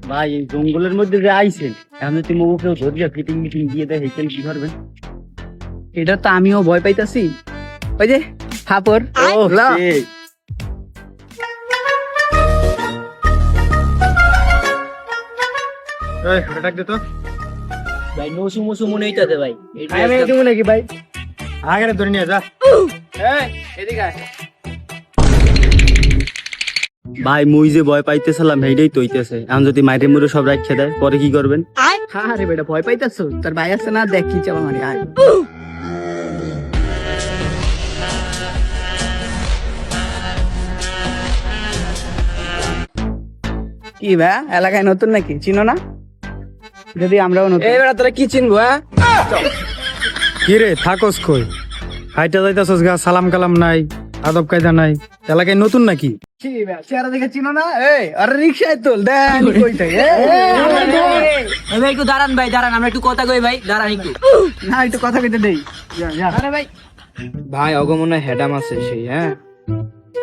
ভাই এই জঙ্গলের মধ্যে যে আইছেন এখন যদি মোমো কেউ ধরিয়া ফিটিং মিটিং দিয়ে দেয় হেকেল কি করবেন? এটা তো আমিও ভয় পাইতাছি। ওই যে ফাপর ভাই নসু মসু মনে হইতাছে ভাই। নাকি ভাই? আগে ধরে নিয়ে যা। এদিকে আয়। ভাই মুই যে ভয় পাইতেছিলাম সেইটাই তো হইতেছে। এখন যদি মাইরে মুড়ে সব রাখে দেয় পরে কি করবেন? হ্যাঁ রে বেটা, ভয় পাইতাছো? তোর ভাই আছে না, দেখ কি চাপা মারি। আয় কি ভাই, এলাকায় নতুন নাকি, চিনো না? যদি আমরাও নতুন। এই বেটা তোরা কি চিনবো? কি রে থাকস কই? হাইটা যাইতাছস গা, সালাম কালাম নাই, আদব কায়দা নাই, এলাকায় নতুন নাকি? কি ভাই, চেহারা দেখে চিনো না? এই আরে রিকশায় তোল, দেন কইতাই। ভাই একটু দাঁড়ান ভাই, দাঁড়ান, আমরা একটু কথা কই ভাই, দাঁড়ান একটু। না একটু কথা কইতে দেই। আরে ভাই ভাই অগমনে হেডাম আছে সেই, হ্যাঁ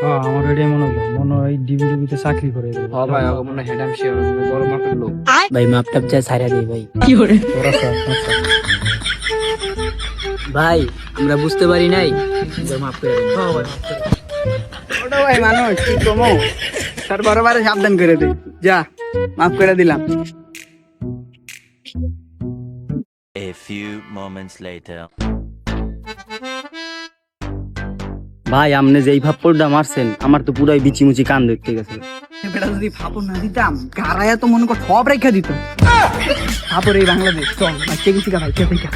হ্যাঁ আমার এটাই মনে হয় ডিবিতে চাকরি করে। ভাই অগমনে হেডাম সে বড় মাপের লোক। ভাই মাপটাপ চাই ছাইরা দেই ভাই। ভাই আমরা বুঝতে পারি নাই, মাফ করে দিন। ছোট ভাই মানুষ, কি কমো, তার বরাবর সাবধান করে দে। যা, মাফ করে দিলাম। A few moments later. ভাই আপনি যে এই ভাপ্পড়টা মারছেন আমার তো পুরাই বিচিমুচি কান ধরতে গেছে। বেটা যদি ফাপড় না দিতাম, গারায়া তো মনে কর সব রেখা দিত। ফাপড় এই বাংলাদেশ, চল বাচ্চা গেছি ভাই, কে থেকে